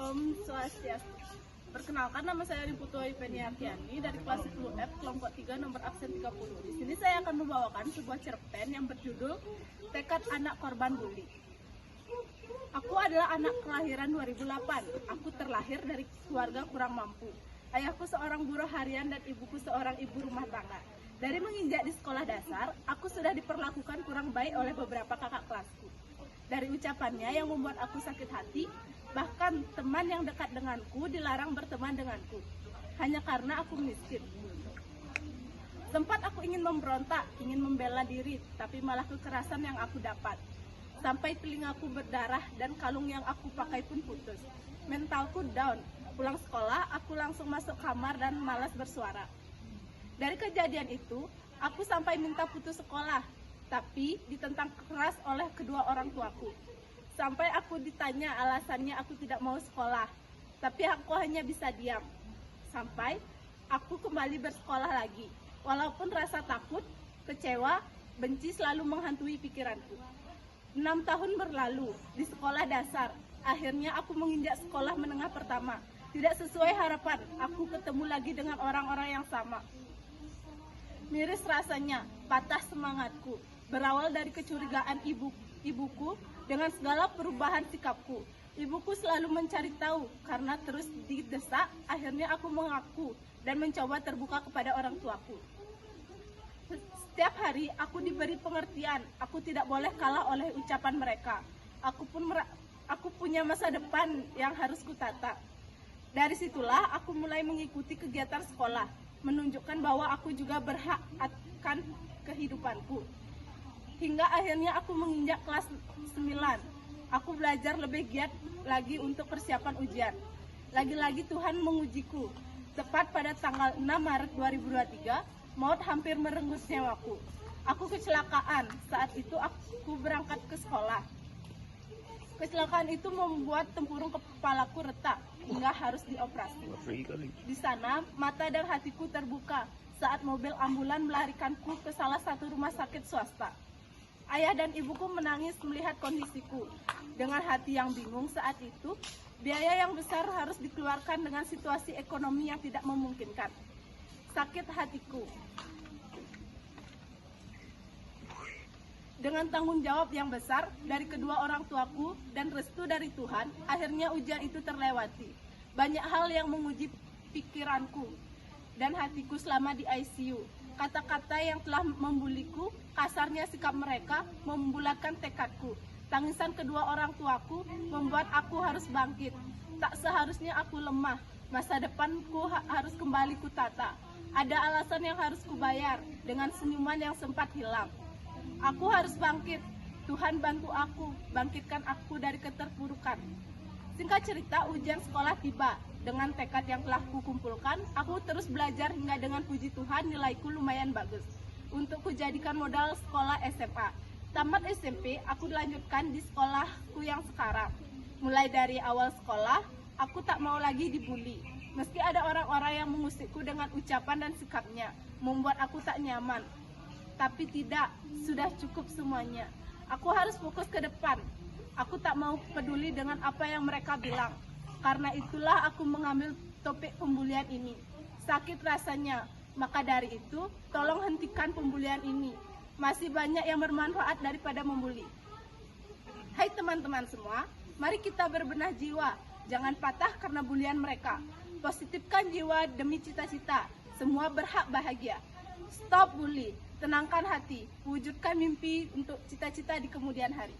Om Swastiastu. Perkenalkan, nama saya Riputu Ipeniartiani dari kelas 10F kelompok 3 nomor absen 30. Di sini saya akan membawakan sebuah cerpen yang berjudul Tekad Anak Korban Bully. Aku adalah anak kelahiran 2008. Aku terlahir dari keluarga kurang mampu. Ayahku seorang buruh harian dan ibuku seorang ibu rumah tangga. Dari menginjak di sekolah dasar, aku sudah diperlakukan kurang baik oleh beberapa kakak kelasku. Dari ucapannya yang membuat aku sakit hati, bahkan teman yang dekat denganku dilarang berteman denganku, hanya karena aku miskin. Sempat aku ingin memberontak, ingin membela diri, tapi malah kekerasan yang aku dapat. Sampai telingaku berdarah dan kalung yang aku pakai pun putus. Mentalku down. Pulang sekolah, aku langsung masuk kamar dan malas bersuara. Dari kejadian itu, aku sampai minta putus sekolah, tapi ditentang keras oleh kedua orang tuaku. Sampai aku ditanya alasannya aku tidak mau sekolah, tapi aku hanya bisa diam. Sampai aku kembali bersekolah lagi, walaupun rasa takut, kecewa, benci selalu menghantui pikiranku. 6 tahun berlalu di sekolah dasar, akhirnya aku menginjak sekolah menengah pertama. Tidak sesuai harapan, aku ketemu lagi dengan orang-orang yang sama. Miris rasanya, patah semangatku. Berawal dari kecurigaan ibuku dengan segala perubahan sikapku. Ibuku selalu mencari tahu, karena terus didesak, akhirnya aku mengaku dan mencoba terbuka kepada orang tuaku. Setiap hari aku diberi pengertian, aku tidak boleh kalah oleh ucapan mereka. Aku punya masa depan yang harus kutata. Dari situlah aku mulai mengikuti kegiatan sekolah, menunjukkan bahwa aku juga berhak akan kehidupanku. Hingga akhirnya aku menginjak kelas 9. Aku belajar lebih giat lagi untuk persiapan ujian. Lagi-lagi Tuhan mengujiku. Tepat pada tanggal 6 Maret 2023, maut hampir merenggut nyawaku. Aku kecelakaan. Saat itu aku berangkat ke sekolah. Kecelakaan itu membuat tempurung kepalaku retak hingga harus dioperasi. Di sana, mata dan hatiku terbuka saat mobil ambulan melarikanku ke salah satu rumah sakit swasta. Ayah dan ibuku menangis melihat kondisiku. Dengan hati yang bingung saat itu, biaya yang besar harus dikeluarkan dengan situasi ekonomi yang tidak memungkinkan. Sakit hatiku. Dengan tanggung jawab yang besar dari kedua orang tuaku dan restu dari Tuhan, akhirnya ujian itu terlewati. Banyak hal yang menguji pikiranku dan hatiku selama di ICU. Kata-kata yang telah membuliku, kasarnya sikap mereka membulatkan tekadku. Tangisan kedua orang tuaku membuat aku harus bangkit. Tak seharusnya aku lemah. Masa depanku harus kembali kutata. Ada alasan yang harus kubayar dengan senyuman yang sempat hilang. Aku harus bangkit. Tuhan bantu aku, bangkitkan aku dari keterpurukan. Singkat cerita, ujian sekolah tiba. Dengan tekad yang telah kukumpulkan, aku terus belajar hingga dengan puji Tuhan nilaiku lumayan bagus untuk kujadikan modal sekolah SMA. Tamat SMP, aku dilanjutkan di sekolahku yang sekarang. Mulai dari awal sekolah, aku tak mau lagi dibully. Meski ada orang-orang yang mengusikku dengan ucapan dan sikapnya, membuat aku tak nyaman. Tapi tidak, sudah cukup semuanya. Aku harus fokus ke depan. Aku tak mau peduli dengan apa yang mereka bilang. Karena itulah aku mengambil topik pembulian ini. Sakit rasanya, maka dari itu, tolong hentikan pembulian ini. Masih banyak yang bermanfaat daripada membuli. Hai teman-teman semua, mari kita berbenah jiwa. Jangan patah karena bulian mereka. Positifkan jiwa demi cita-cita. Semua berhak bahagia. Stop bully. Tenangkan hati, wujudkan mimpi untuk cita-cita di kemudian hari.